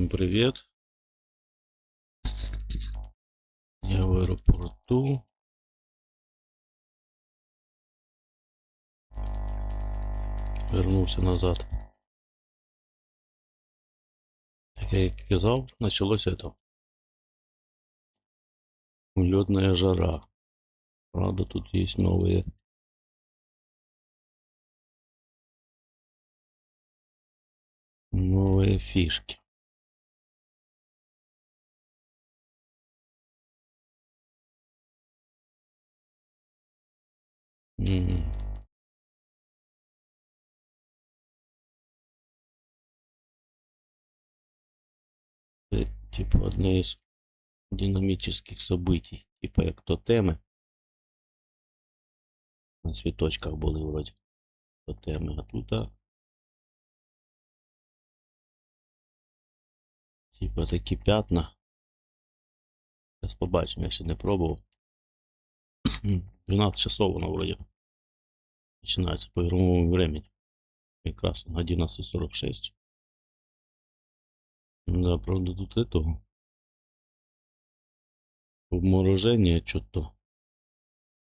Всім привіт! Я в аеропорту. Вернувся назад. Як я і казав, почалося это. Льотная жара. Правда, тут есть новые фишки. Это типа одне из динамических событий. Типа як тотеми. На цвіточках були вроді тотеми, а тут типа такі пятна. Зараз побачимо, я ще не пробував. 12 часов воно вроді починається по ігровому времени. Якраз на 11:46. Да, правда, тут этого обмороження чого-то.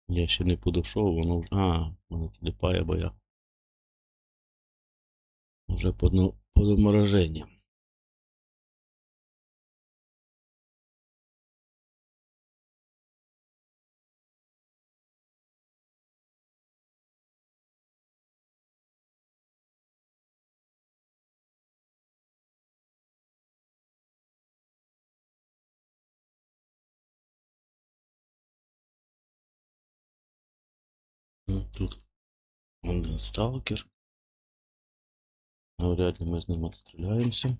Я ще не подошов, воно вже... мене тіліпає, бо я вже під обмороженням. Тут один сталкер. Навряд ли ми з ним відстріляємося.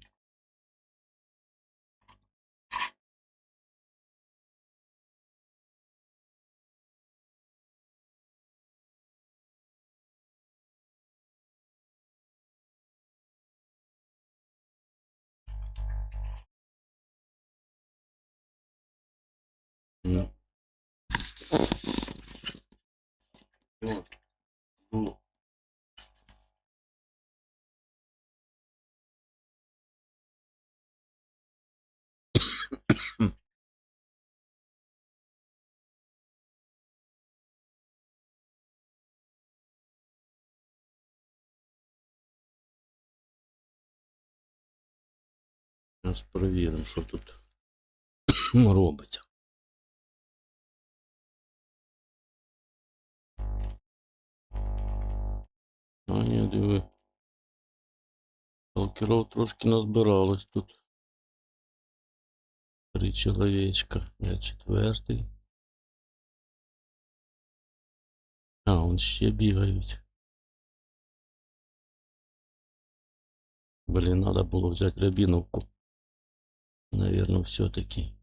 Зараз перевіримо, що тут робиться. Ні, диви. Сталкеров трошки назбиралось тут. 3 чоловічка. Я 4-й. Вон ще бігають. Блін, надо було взяти рябіновку. Наверное, все-таки.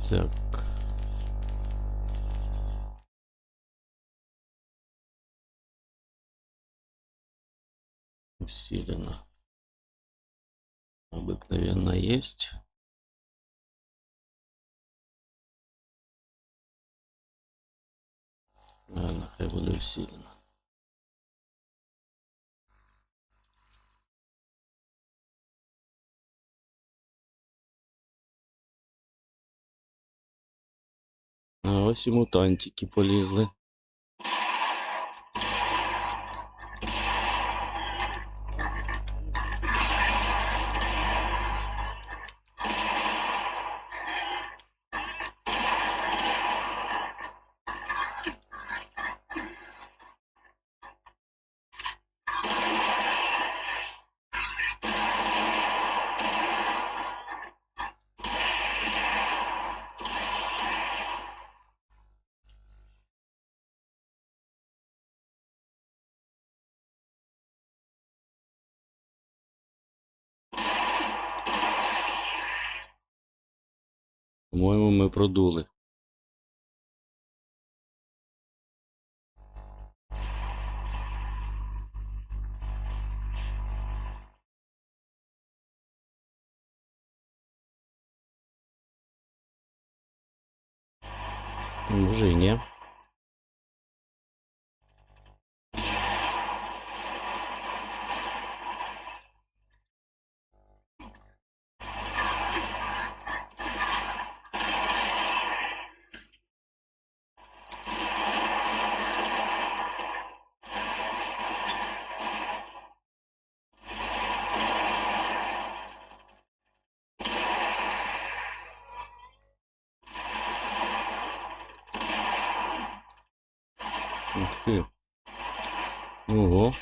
Так. Усиленно. Обыкновенно есть. Ладно, хай буде усиленно. Ось і мутантики полізли. По-моєму, ми продули. Може і ні. Ух ти. Ого.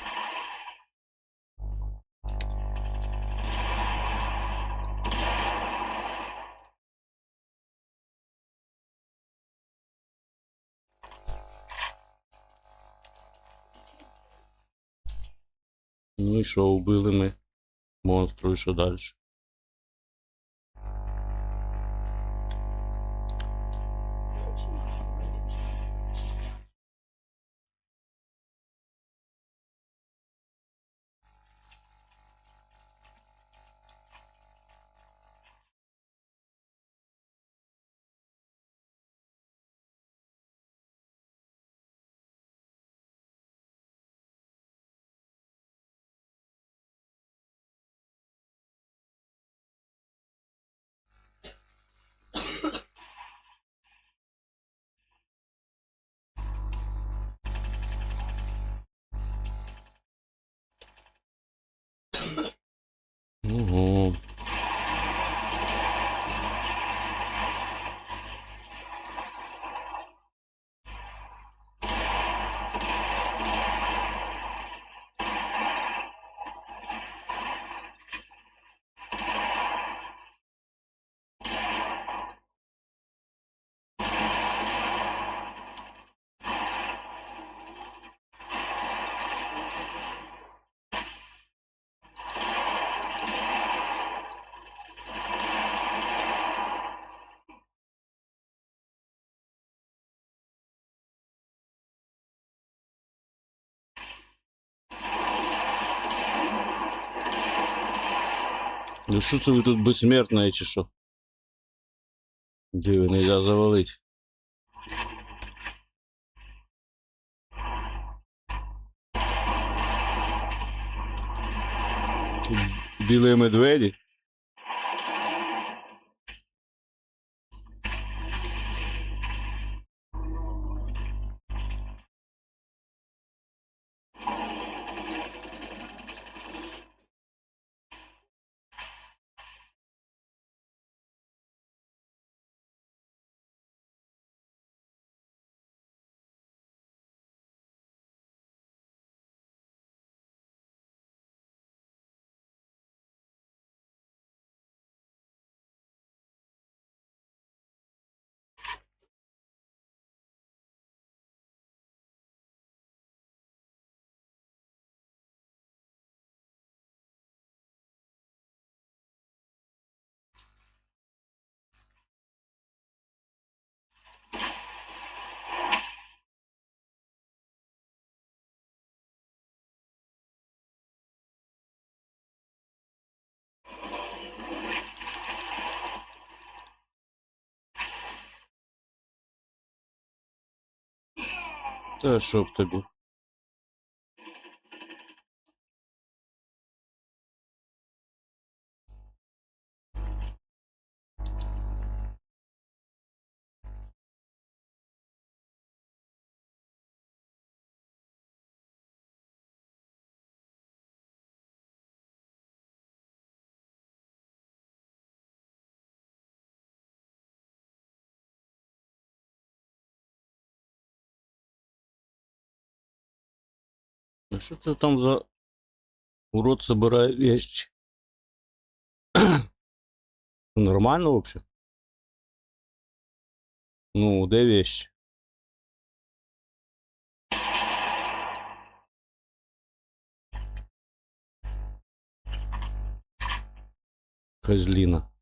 Ну і що, вбили ми монстру, і що далі? Ого. Ну що це ви тут безсмертні, чи що? Диви, нельзя завалити. Тут білі медведі. Та що б тобі? А що це там за урод собирає вещи? Нормально вообще? Ну, де вещи? Козлина.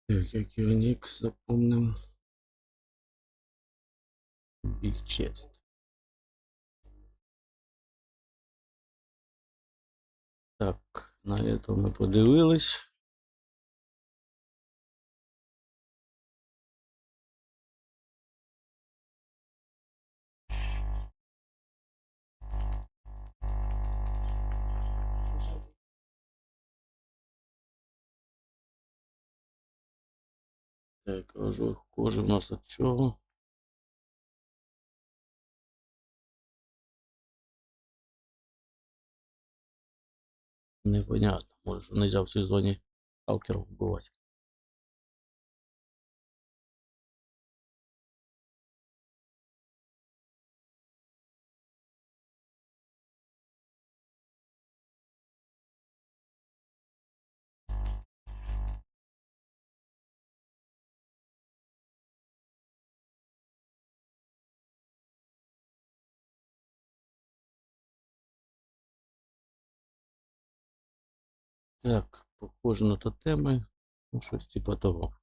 Так, як його нік запомнив. Big Chest. Так, на это ми подивились. Так, ожог кожи в нас от чого? Непонятно. Може, нельзя в сезоні сталкерів вбивати. Так, похоже на тотеми. Ну, щось типа того.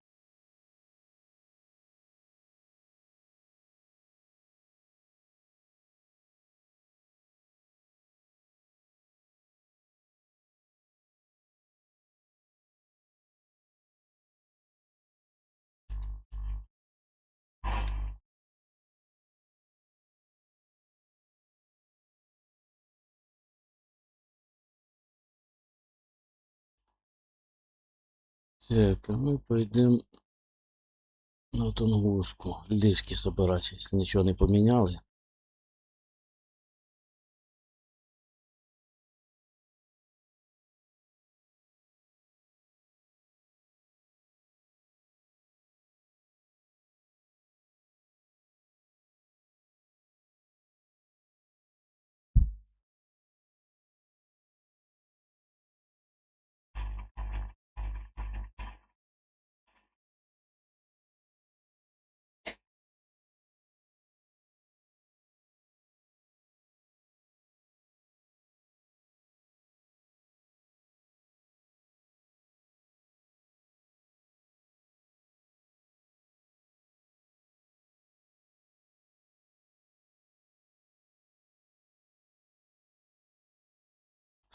Так, а ми пойдемо на Тунгуску. Лишки собирать, якщо нічого не поміняли.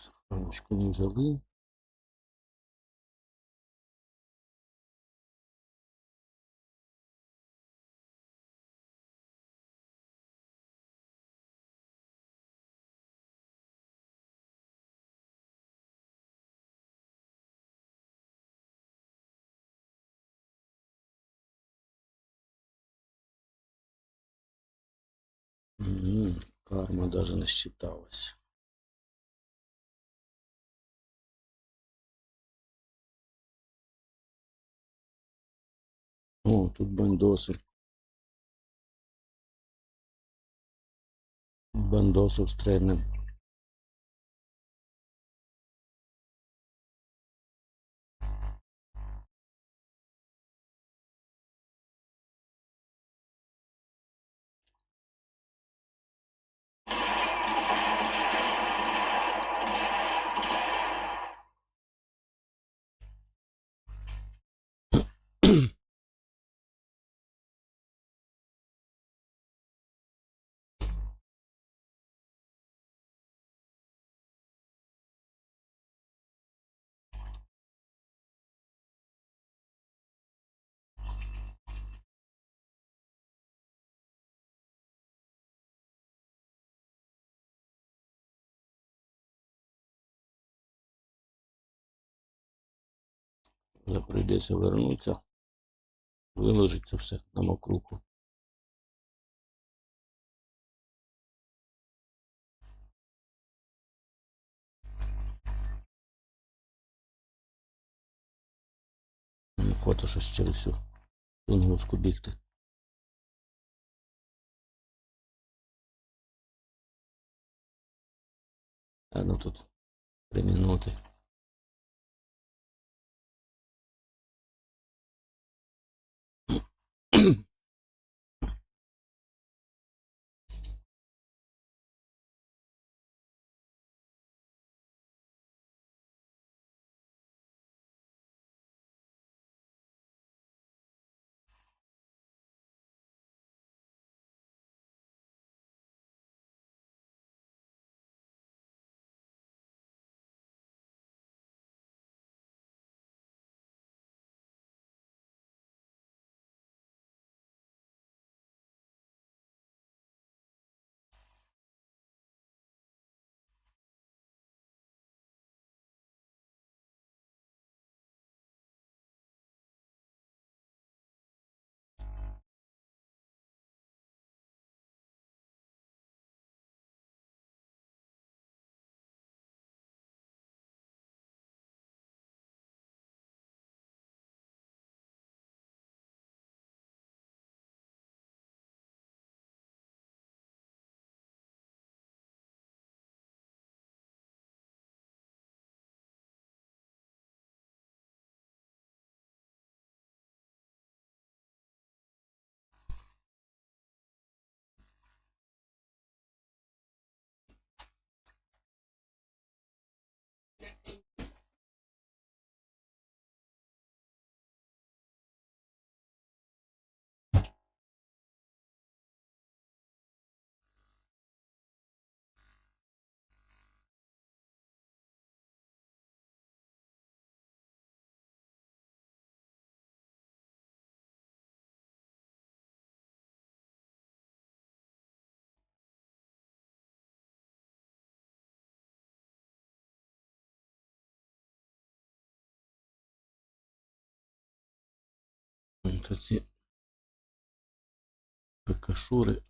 Сахарочку не взяли. Карма даже не считалась. О, тут бандосы. Бандосов стрельнем. Вже прийдеться вернутися. Виложить це все на мокруку. Не хоче щось через всю Тунгуску бігти. А ну тут 3 минути. Тут ці какашури.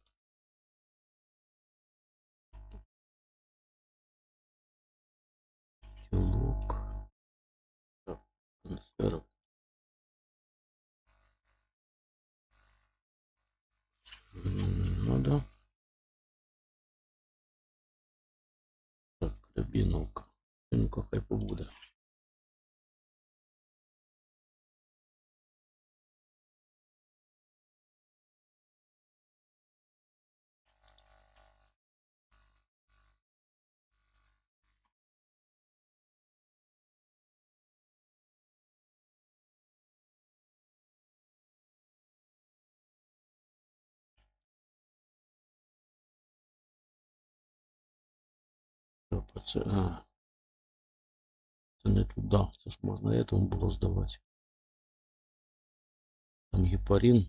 Кілок. Так, трансфер. Не надо. Так, рябінок. Рябінка хай побуде. Це, це не туди. Це ж можна этому було здавати. Там гепарин.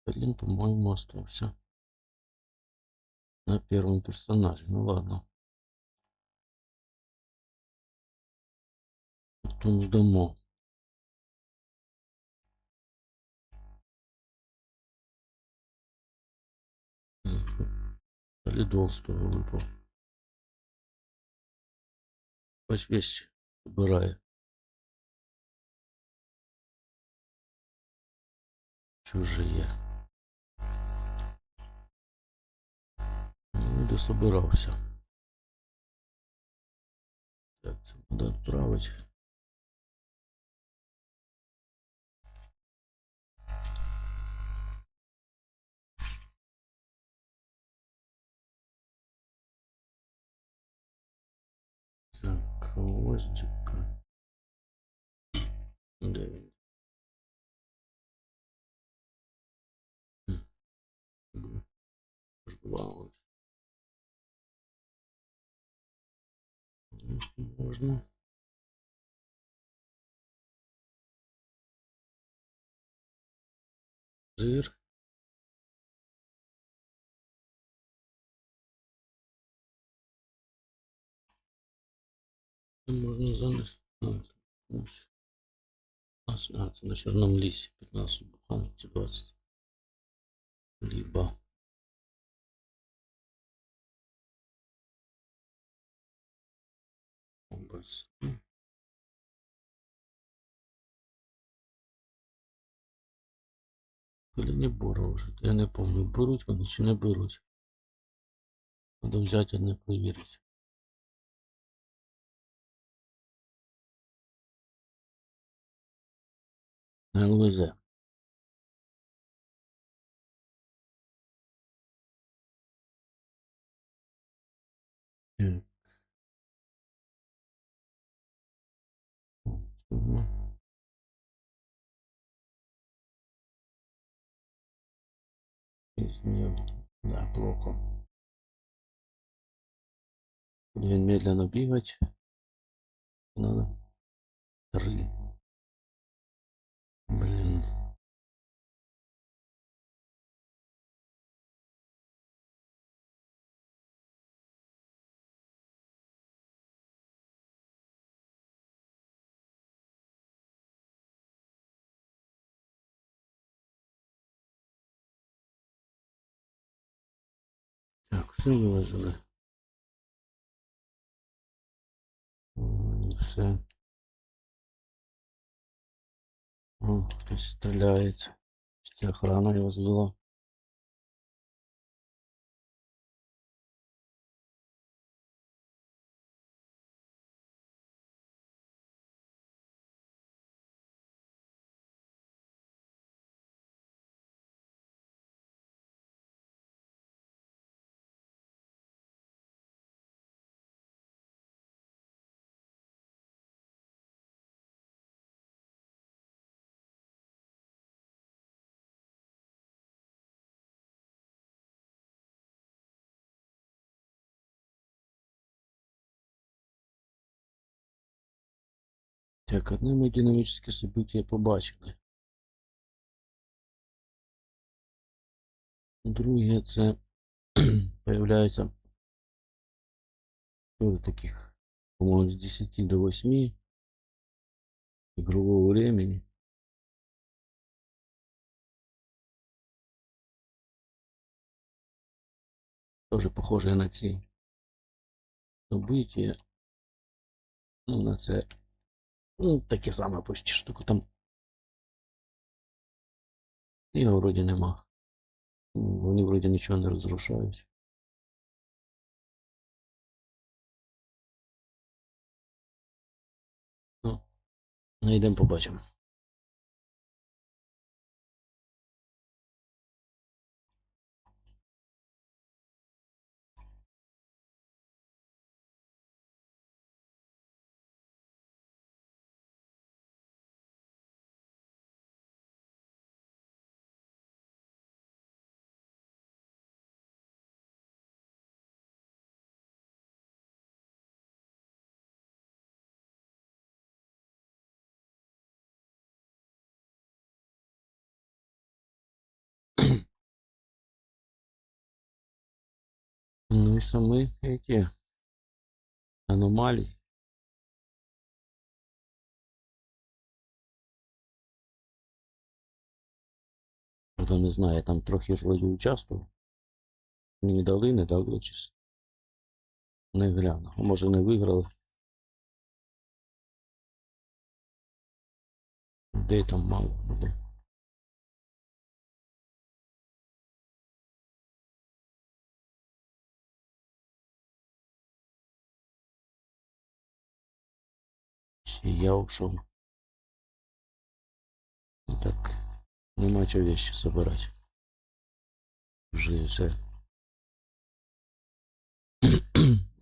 Гепарин, по-моему, остался на первом персонаже. Ну ладно. Потом сдамо. Лидовство выпал. Ось вещи собирает. Чужие. Ну, де собирався. Так, це надо отправить. Так, гвоздика. Де він? Жбал. Можно. Жир. Можно занести. Це на Черном лісі. 15 буханок чи 20. Либо. Образ. Коли не бору вже. Я не пам'ятаю, беруть вони чи не беруть. Треба взяти, а не перевірити. ЛВЗ. Да, плохо. Блин, медленно бегать. Надо. 3. Блин. Так, все выложили. Все. О, хтось стріляється. Це охрана його звела. Так, одне ми динамічне событие побачили. Друге, це появляється тоже таких, по-моему, с 10 до 8 игрового времени. Тоже похожие на ці события. Ну, на це. Ну, таке саме почти штуку там. Його вроді нема. Вони вроді нічого не розрушають. Ну, найдемо, побачимо. Ну і самі эти аномалії. Хто не знає, там трохи ж вроді участвував. Мені не дали чись. Не гляну. А може не виграли. Де там мало буде. Ще я ушов. Так, нема чого вещи собирать. Вже.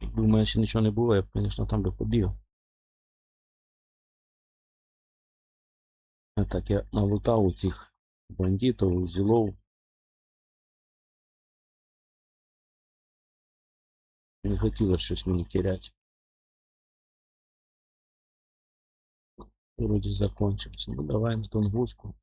Якби в мене ще нічого не було, я б, звісно, там би побіг. А так я налутав у цих бандитів, зілов. Не хотілося щось мені теряти. Вроді закончилось. Ну давай на Тунгуску.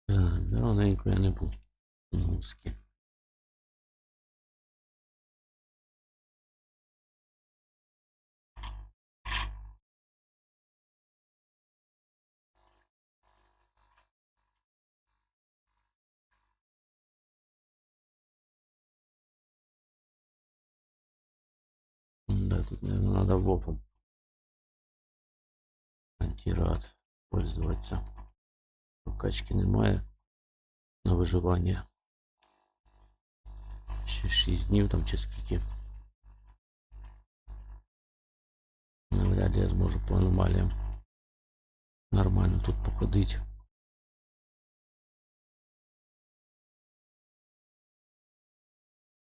Так, давненько я не був в Тунгусці. Да, тут, наверное, надо вопом антирад пользоваться. Прокачки немає на виживання. Ще 6 днів там чи скільки. Навряд ли я зможу по аномаліям нормально тут походити.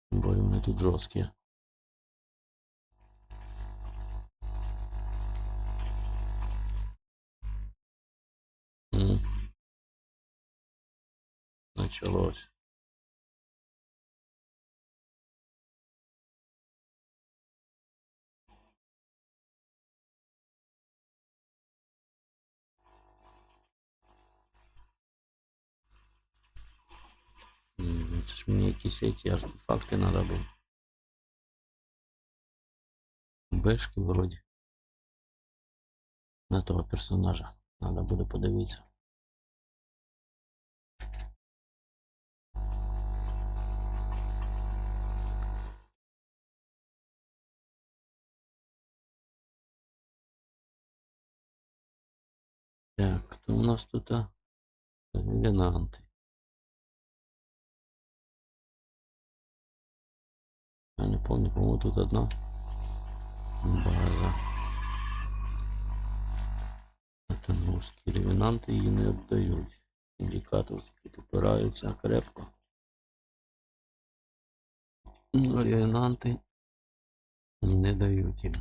Тим більше вони тут жорсткі. Началось. Це ж мені якісь ці артефакти треба було. Бешки вроді. На того персонажа. Надо буде подивитися. Так, кто у нас тут? Ревенанты. Я не помню, по-моему, тут одна база. Атоновські ревенанти її не обдають. Індикаторські опираються крепко. Ревенанти не дають їм.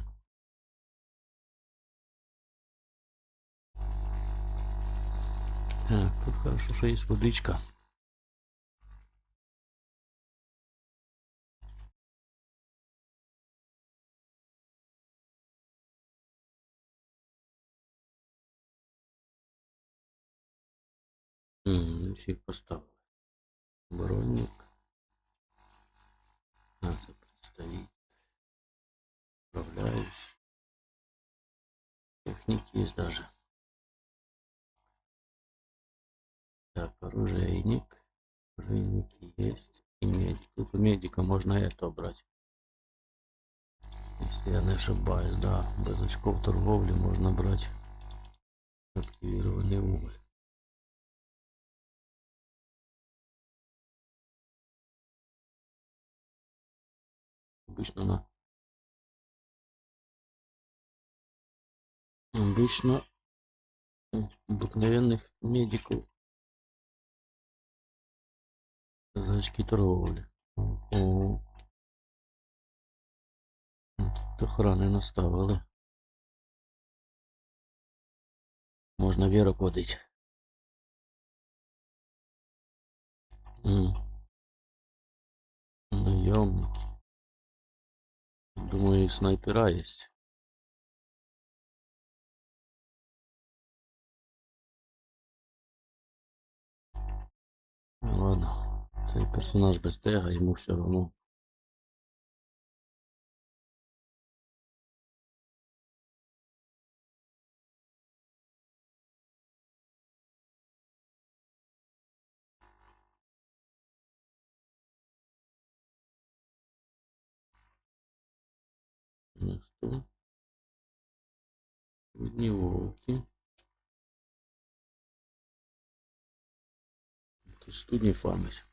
Так, тут хорошо, що є водичка. Всіх поставили. Оборонник. Це представитель. Управляющий. Техник есть даже. Так, оружейник. Оружейник есть. И медик. Тут у медика можно это брать. Если я не ошибаюсь, да. Без очков торговли можно брать активированный уголь. Обычно обыкновенных медиков за очки торговли. О, тут охрани наставили. Можна вірок водити. Наемники. Думаю, и снайпера есть. Ладно, цей персонаж без тега, ему все равно. Ну что? Одни волки. Тут студни фармить.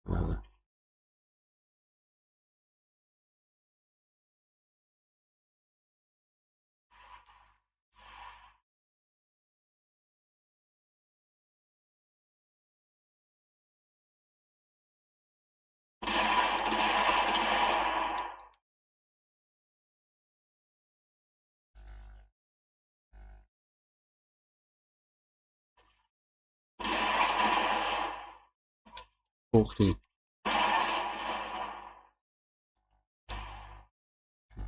Надо. Ух ты.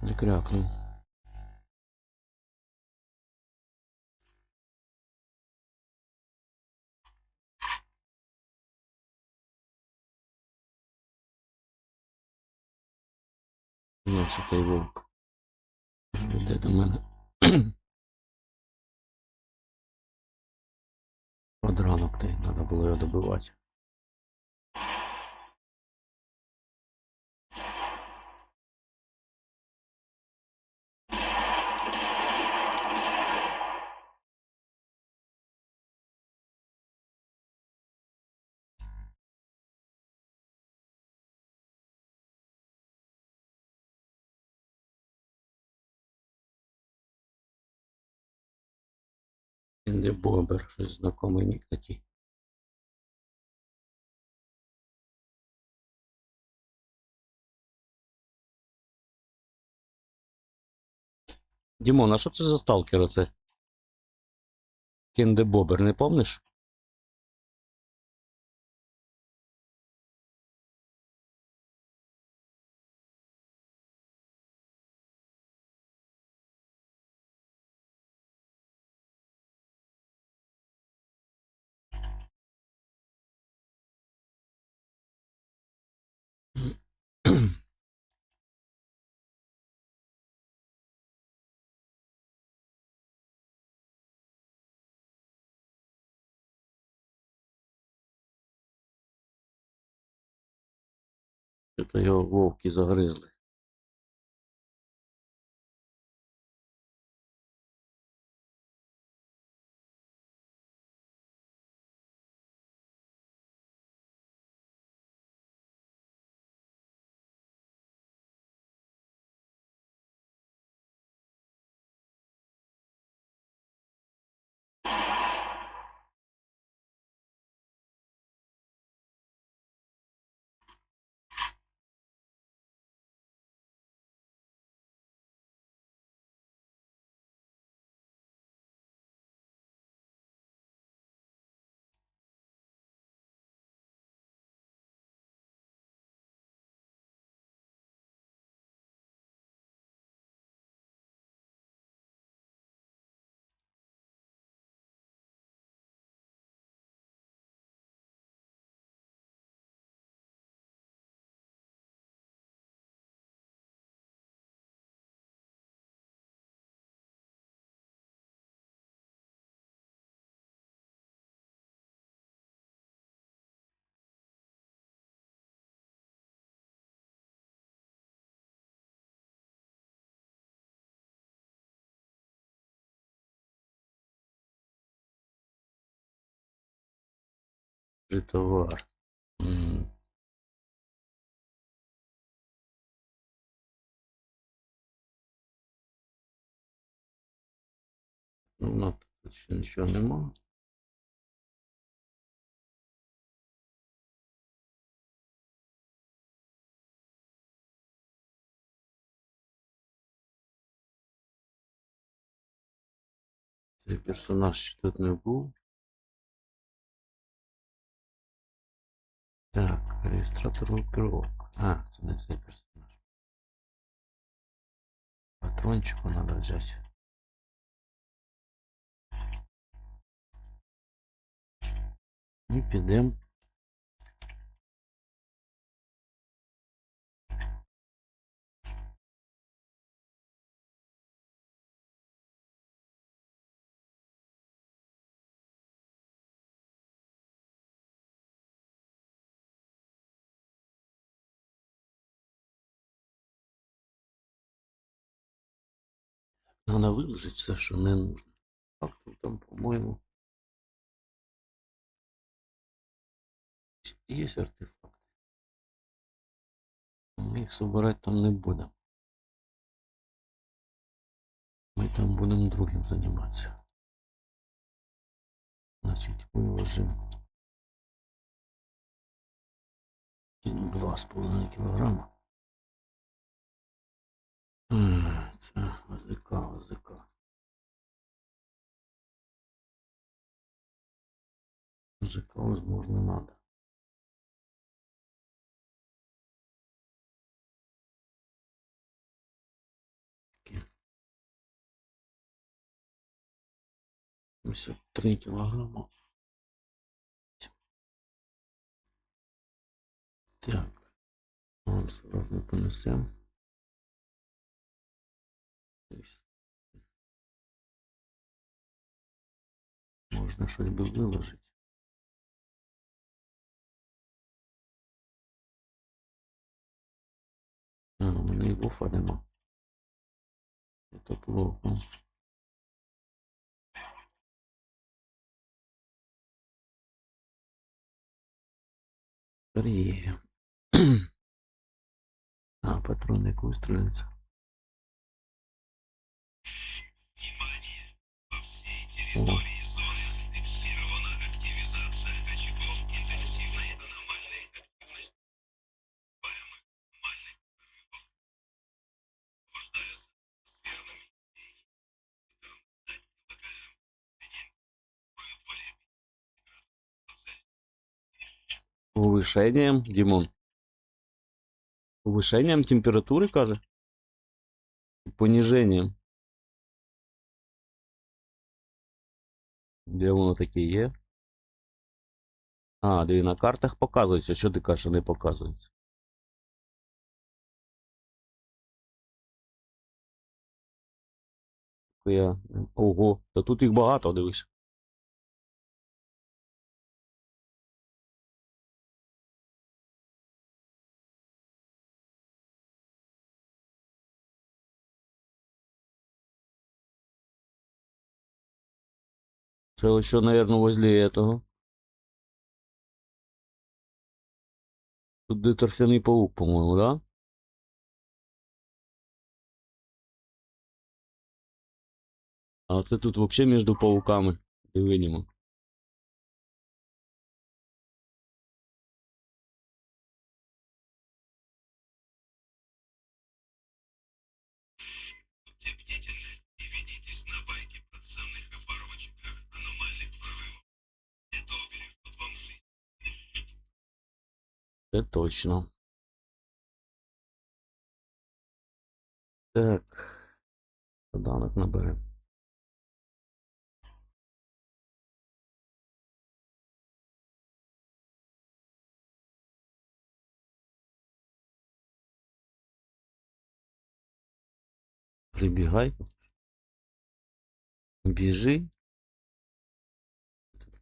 Закрякнул. Наш той волк. Де до мене? Подранок той, треба було його добивати. Інде Бобер, щось знакомий нік такий. Дімон, а що це за сталкер оце? Кенде Бобер, не помниш? Що-то його вовки загризли. Товар. Ну, тут ще нічого нема. Цей персонаж ще тут не був. Так, реєстратор группировок. А, це не цей персонаж. Патрончику надо взяти. І підемо. Надо выложить все, що не нужно. Фактов там, по-моєму, є артефакти. Ми їх собирати там не будемо. Ми там будемо другим займатися. Значить, виложимо 2,5 кілограма. Це АЗК. АЗК, возможно, надо. Ось 3 кілограма. Так. Вон сразу ми понесемо. Можна щось би виложити. А, у мене і буфа нема. Це плохо. Є. А, патронник вистрілиться. О. Повышением, Димон. Повышением температури, каже? Понижением. Де воно таке є? А, де і на картах показується. Що ти кажеш, не показується? Ого, та тут їх багато, дивись. Це ось що, наверное, возле этого. Тут де торфяний паук, по-моєму, да? А це тут взагалі між пауками. Дивинімо. Будьте бдительны и ведитесь на байки подземных опорочках аномальных прорывов. Это убережет вам жизнь. Це точно. Так. Доданок наберемо. Прибігай. Біжи.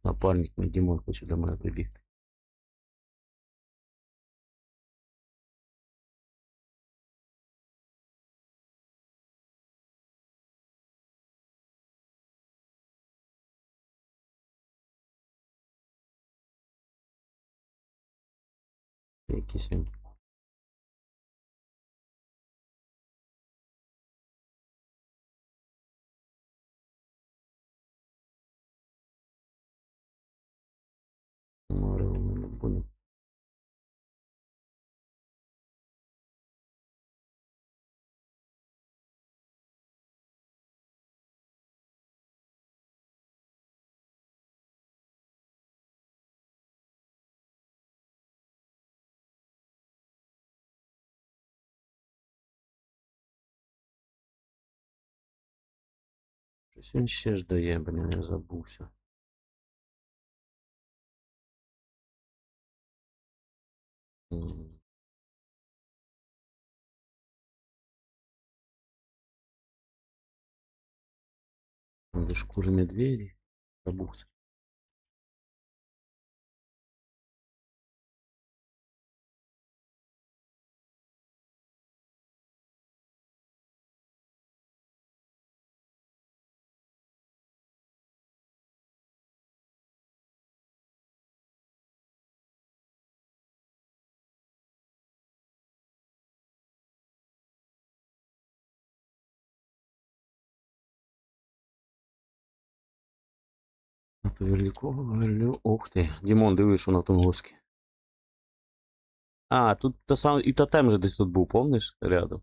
Напарник мій Дімон хоче до мене прибігти. Якийсь він. Море у мене буде. Щось він ще ж дає, блін, я забувся. М. Де шкури медведі. Забувся. На Паверлікова говорю. Ух ти. Дімон, дивись, що на Тунгуській. А, тут та сам і тотем же десь тут був, помниш? Рядом.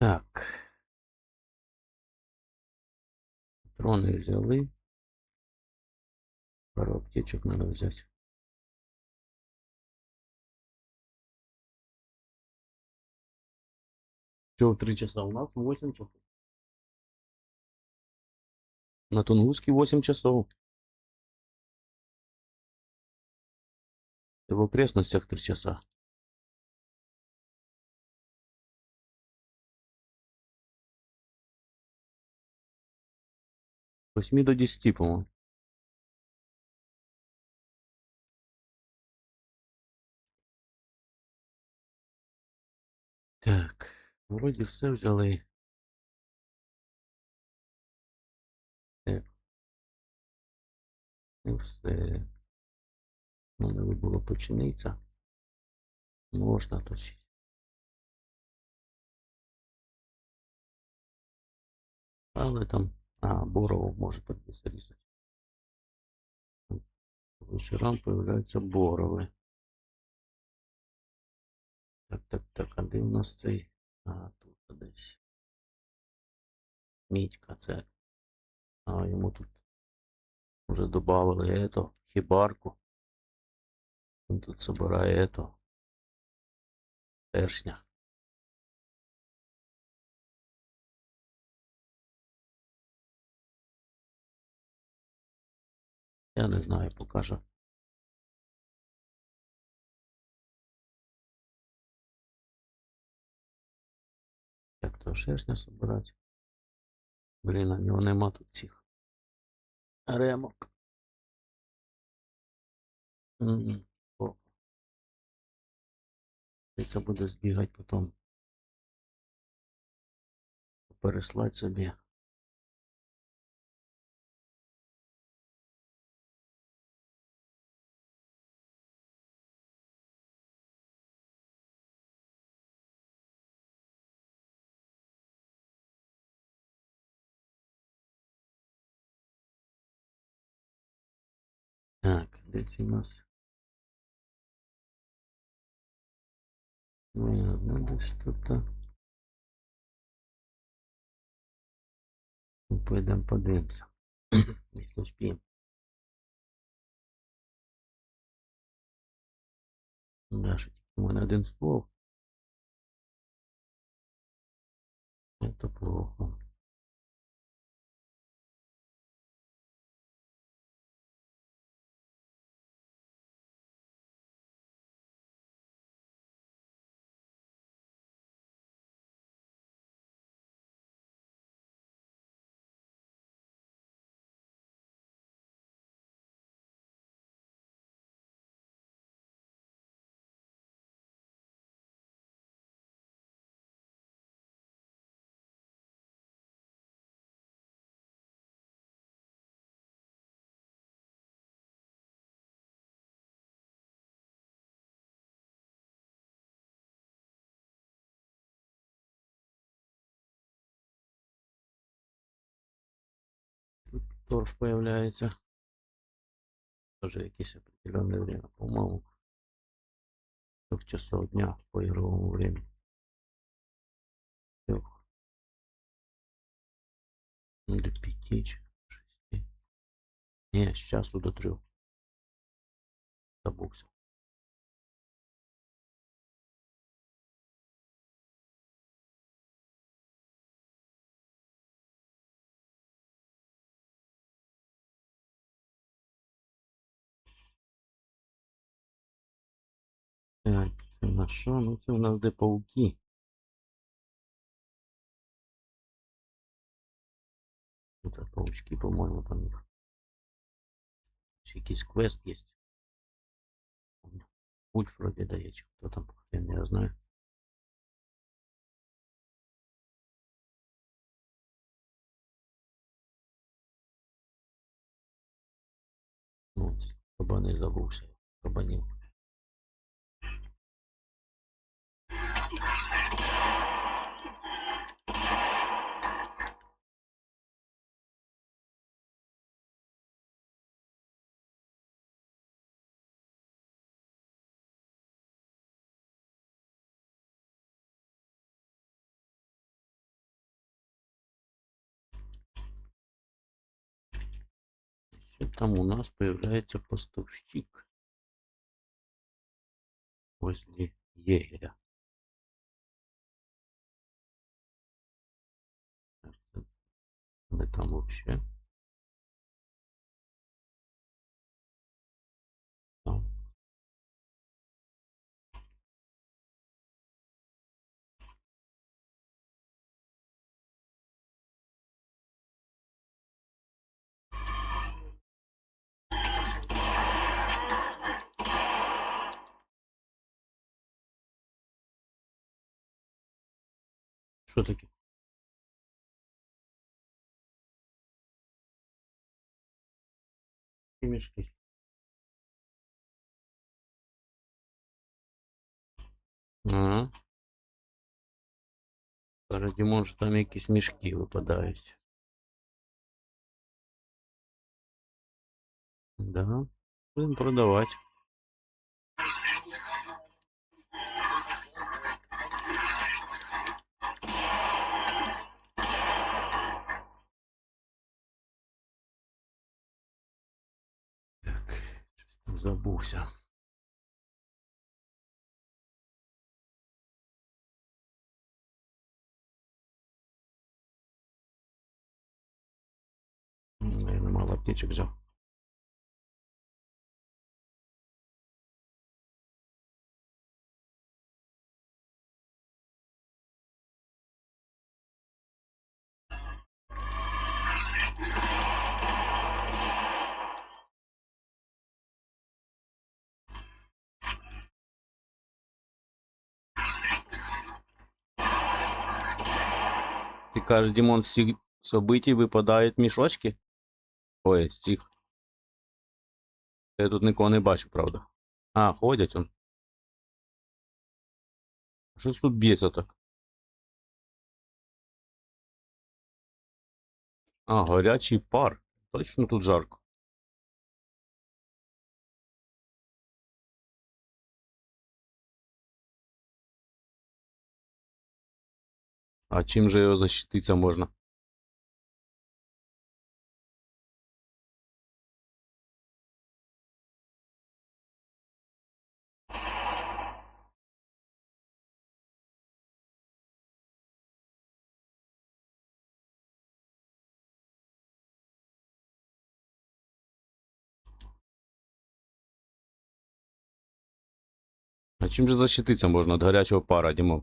Так. Патрони взяли. Пару аптечок надо взять. Что, 3 часа у нас? 8 часов. На Тунгуске 8 часов. В окрестностях 3 часа. С 8 до 10, по-моему. Так, вроде все взяли. Так, і все. Надо було починитися. Можна точити. Але там, борову може тоді зарізати. Вечорам появляються борови. Так, а де у нас цей? Тут десь. Мітька, це. Йому тут вже добавили ето, хібарку. Він тут собирає ето. Першня. Я не знаю, покажу. Як то шершня собирати. Блін, у нього нема тут цих ремок. О, і це буде збігати потім. Переслати собі. Так, десь у нас. Ну, десь тут. Ну, пойдемо подивимося. Якщо успіємо. Даже у мене один ствол. Это плохо. Тут торф появляется. Тоже якесь определенное время. По-моему, 3 часов дня по игровому времени. 3. До 5, 6. Не, с часу до 3. Забылся. Так, це на що? Ну це у нас де пауки. Тут паучки, по-моєму, там їх. Чи якийсь квест є. Ульф вроде дає, чи хто там, я не знаю. Ну, кабани забувся. Кабанів. Что там у нас появляется поставщик возле егеря. Мы там вообще. Там. Что таке? И мешки. Ага. Димон, що там якісь мішки випадають. Да. Будемо продавати. Так, щось там забувся. Наверное, мало аптечек взял. Ти кажеш, Дімон, з цих событий випадають мішочки? Ой, з цих. Я тут нікого не бачу, правда. А, ходять он. Щось тут б'ється так. А, горячий пар. Точно тут жарко. А чим же його защититься можна? А чим же защититься можна від гарячого пара, Дімон?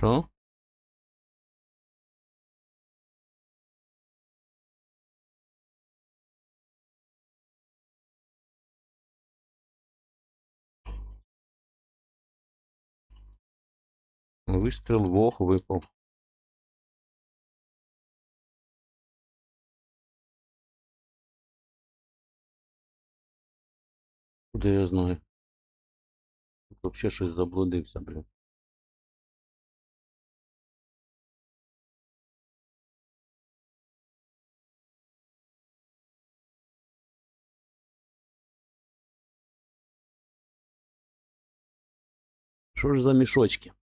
Що? Вистріл в ох випав. Куди я знаю? Тут взагалі щось заблудився, блін. Що ж за мішочки?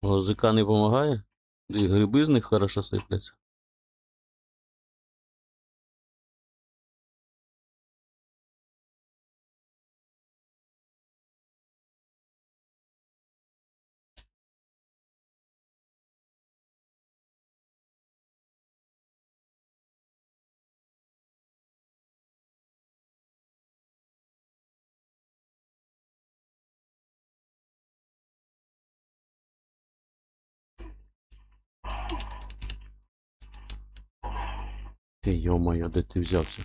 Лозика не допомагає? І гриби з них хорошо сипляться. Ти, йо-моє, де ти взявся?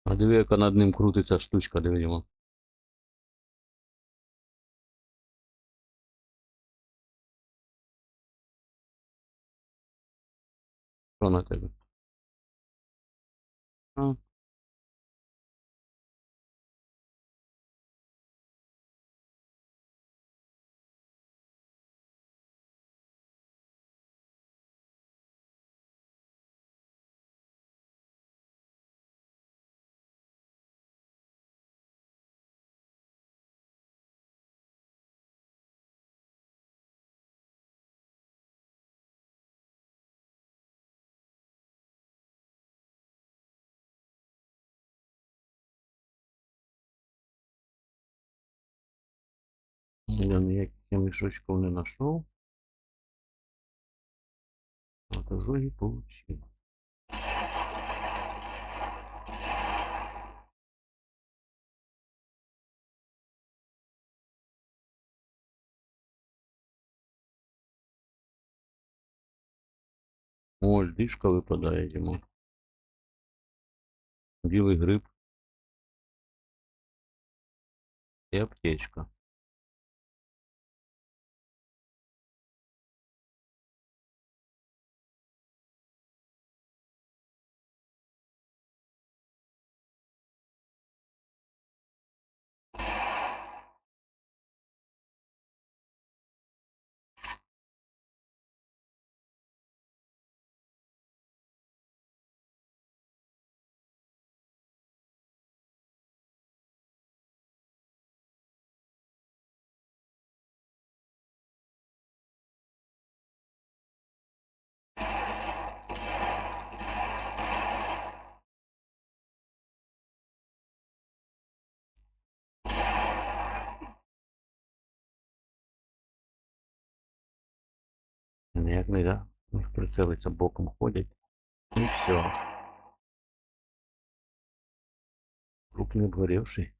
А диви, яка над ним крутиться штучка, диви, Дімон. Що на тебе? А, я ніяких я мішочків не знайшов. А то ж і получив. О, льдишка випадає, Дімон. Білий гриб. І аптечка. ніяк не да. У них прицелиться боком ходять. І все. Круг не обгоревший.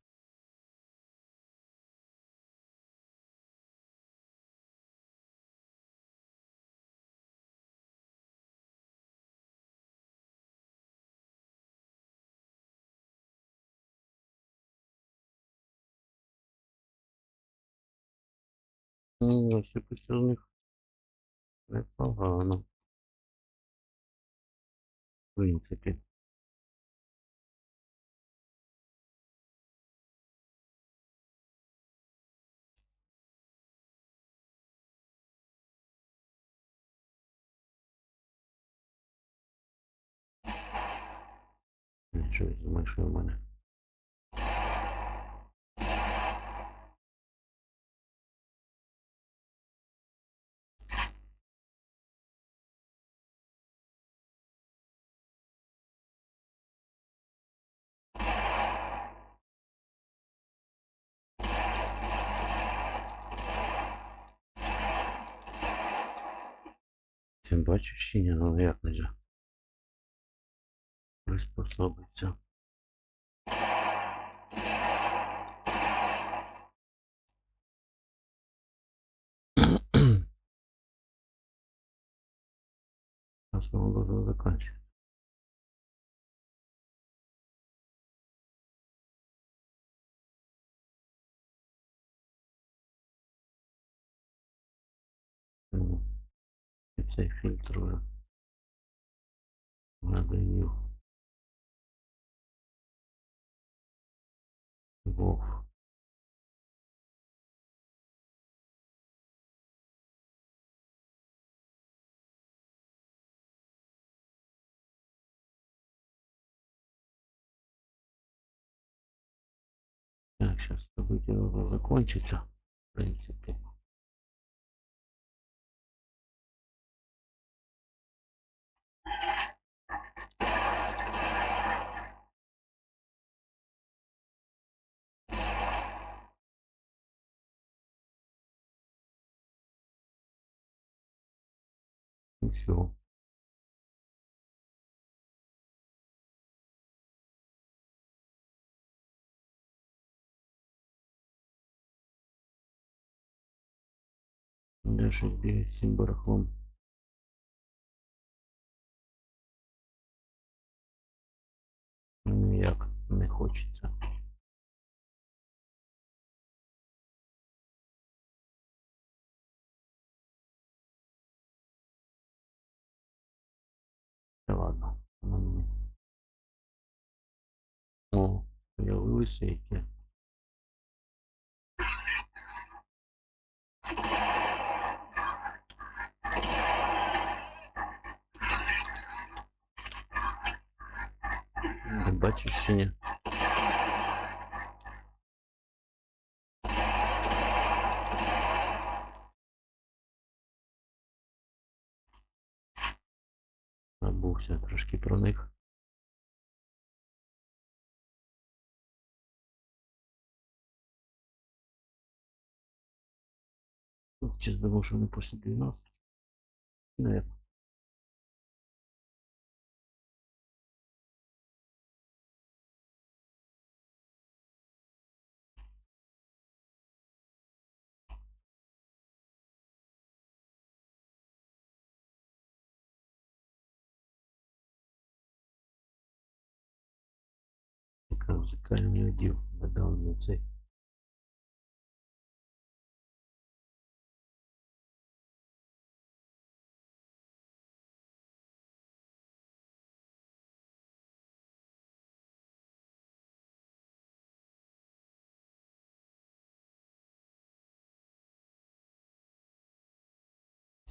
Насипався в них непогано. В принципі. Нічого з мишою в мене. Цим бачу ще ні, ну як не же. Приспособиться. Основа должна заканчиваться. І цей фільтр уже надоїв. Вов. Так, сейчас событие уже закончится, в принципе. И все. Дальше бегать с этим барахлом. Ніяк не хочеться. Та ладно, воно мені. О, появилися які. Не бачиш ще ні? Забувся трошки про них. Чи думав, що вони після 12? Наверное. Музикальний оділ додав на цей.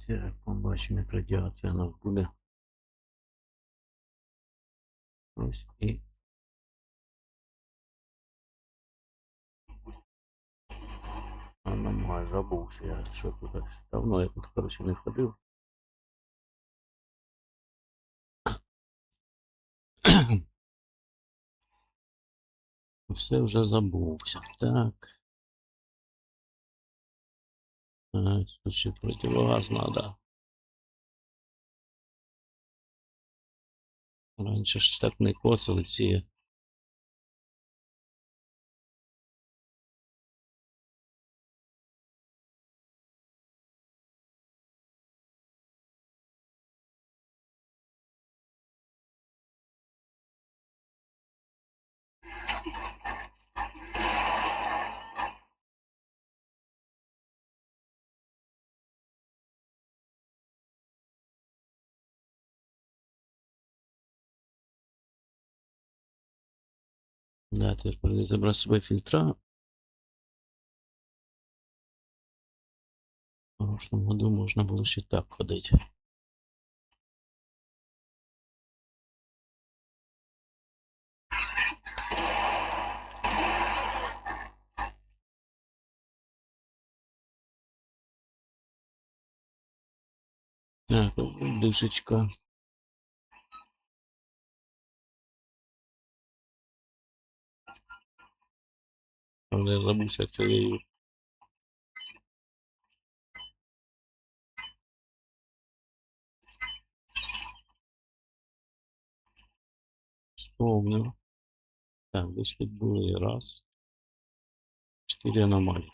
Як побачимо, як радіація у нас буде. Ось і немає, забувся я, що тут давно я тут, коротше, не ходив. Все вже забувся. Так. Тут ще противогаз надо. Раніше ж так не коцали ці. Да, тепер не забрав з собою фільтра. В прошлом году можна було ще так ходити. Так, дишечка. Але я забувся, як це я її. Вспомнив. Так, десь тут були раз. 4 аномалії.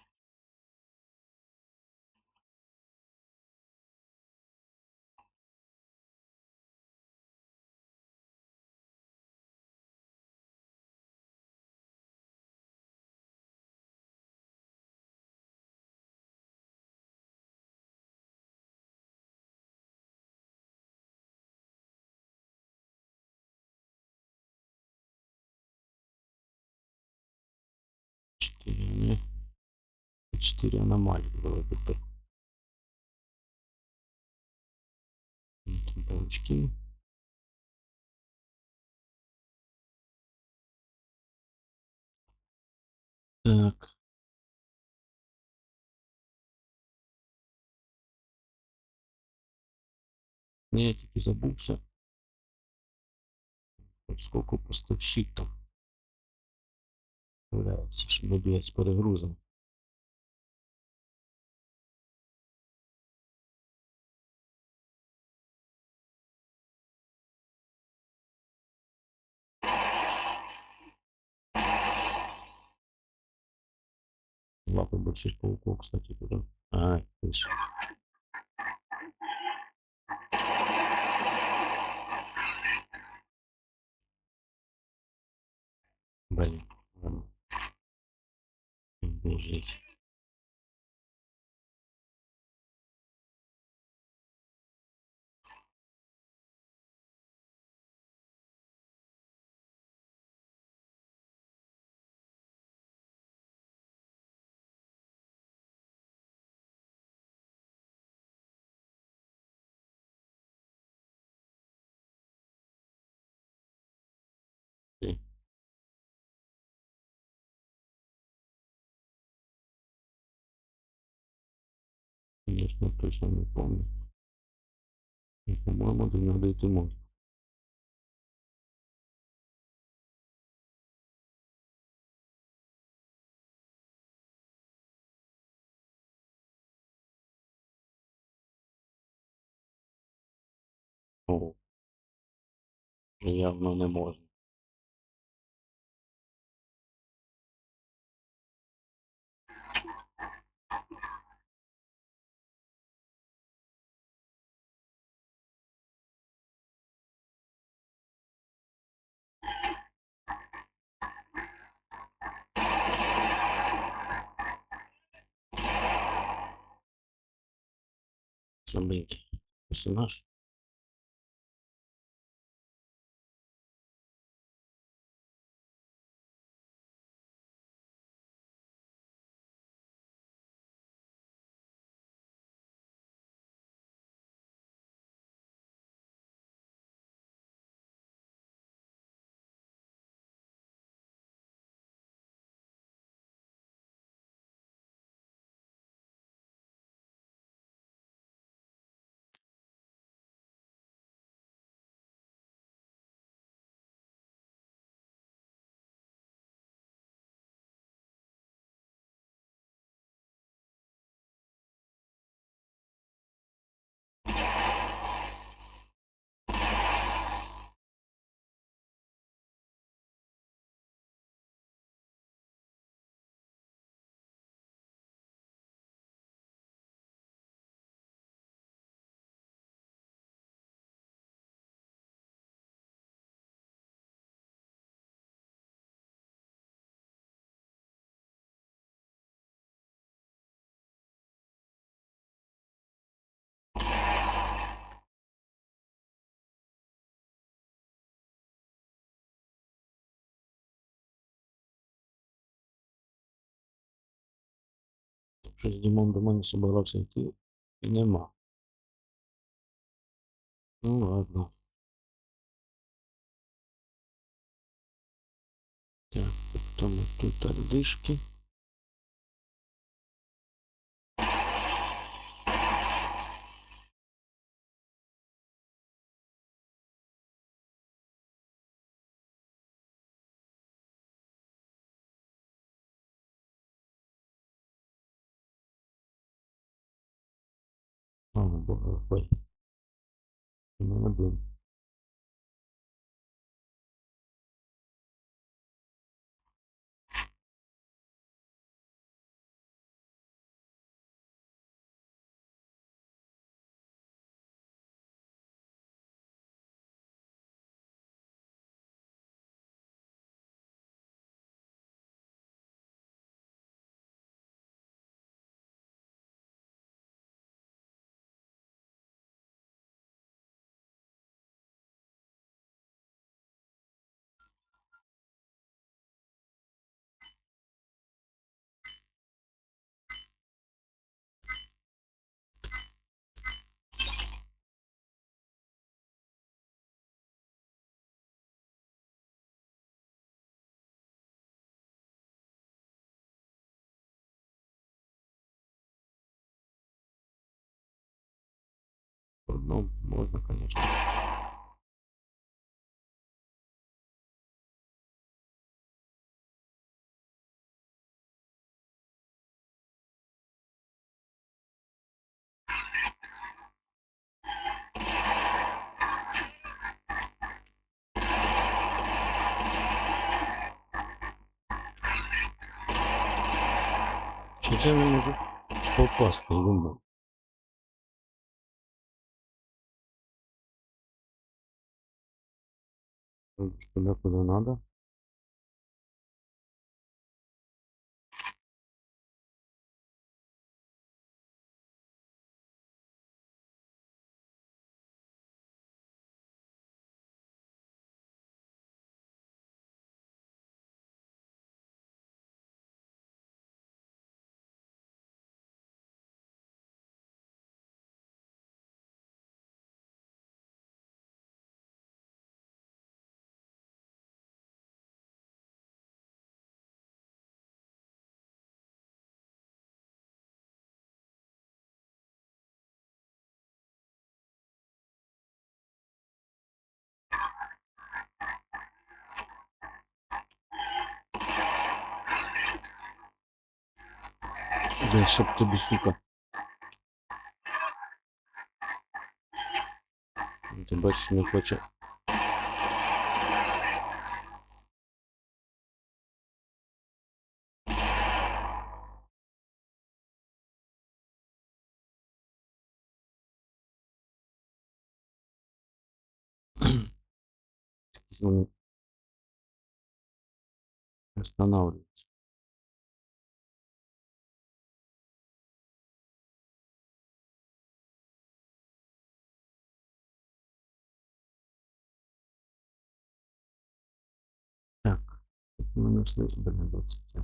Чотири, 4 аномалії були тепер. Паучки. Так. Ні, я тільки забувся. Сколько поставщик там являється, щоб не бігати з перегрузом. Лапы больших пауков, кстати, туда. А, слышь. Блин, ладно. Бежить. Ты. Конечно, точно не помню. И, по-моему, до него дойти можно. О, явно не можно. Слабенький персонаж. Щось Дімон до мене собирався йти і нема. Ну ладно. Так, тобто ми тут ардишки. Слава Богу, ой. Не один. Ну, можна, конечно. Чи це не можу попасти йому? Туда, куда надо. Да, чтоб тобі, сука. Ти бачиш, не хоче. Вони останавливаются. Так, мы нашли, блин, 20.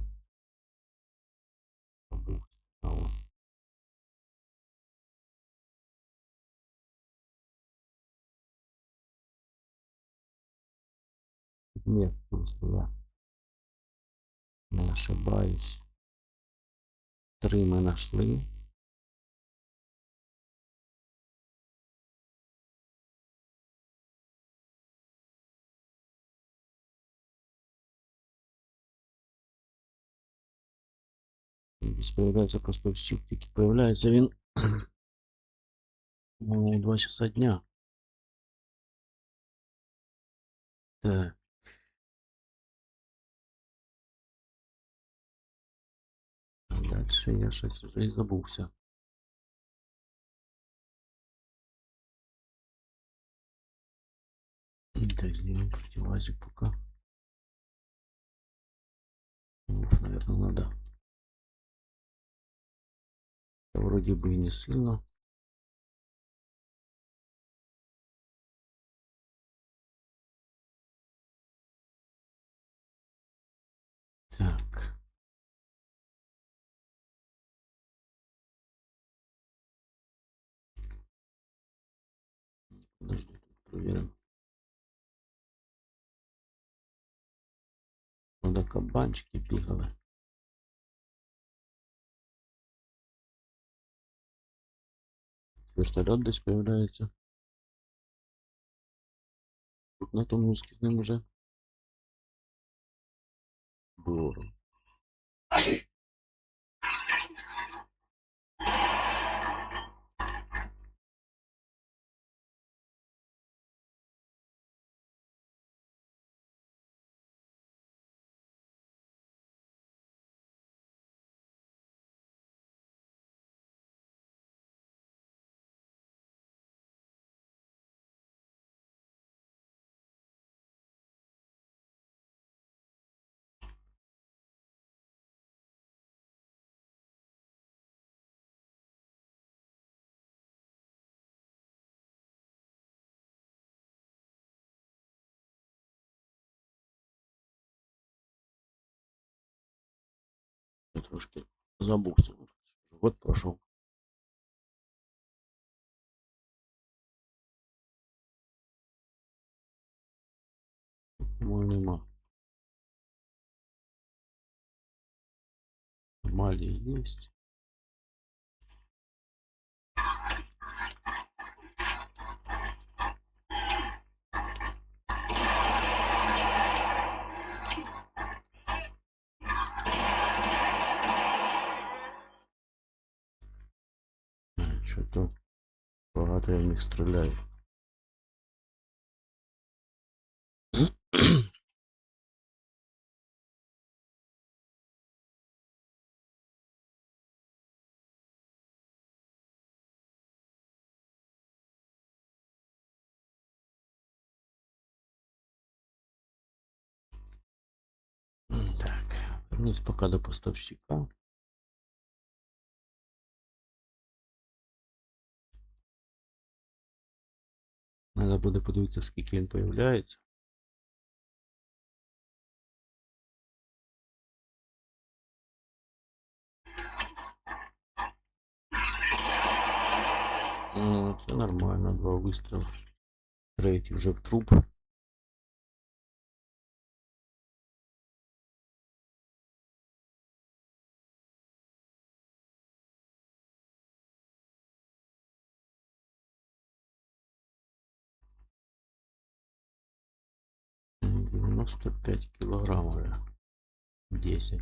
Нет, если я не ошибаюсь. 3 мы нашли. Здесь появляется поставщик, тільки появляется він у 2 часа дня. Так. Дальше я щось вже і забувся. Так, сделаем противазик пока. Наверное, надо. Вроде бы и не сильно. Так. Подожди, тут проверим. Надо кабанчики бігали. Вертольот десь появляється. Тут на тому з ним уже. Здорово. Я трошки забувся. Вот прошел. По-моему, нема. Мали есть. Что-то багато я в них стріляю. Так, вернусь пока до поставщика. Надо буде подивитися, скільки він появляється. Ну, це нормально, 2 вистріли. Третій вже в труп. М, 95 кілограмів. 10.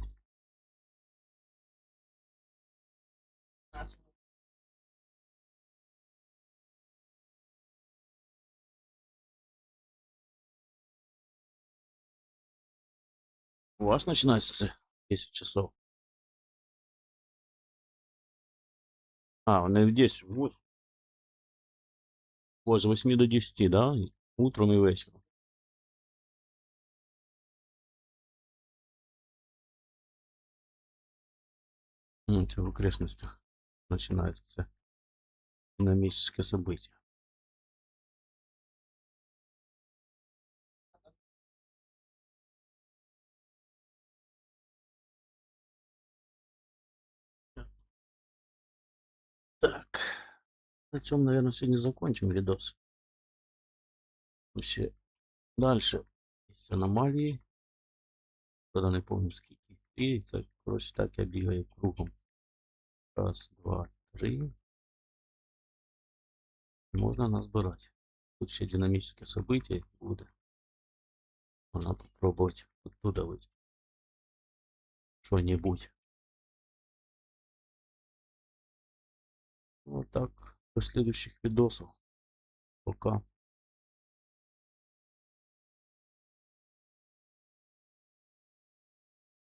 У вас починається це 10 часов. А, вони в 10, вот. Ось з 8 до 10, да? Утром і вечором. Ну, це в окрестностях починається це динамічне событие. Так, на цьому, наверное, сегодня закончим видос. Вообще, дальше есть аномалии. Правда, не помню скільки. І це, коротше, так я бігаю кругом. Раз, два, три. Можна назбирати. Тут ще динамічне событие буде. Можна попробувати оттуда вот что-нибудь. Вот так. До следующих видосов. Пока.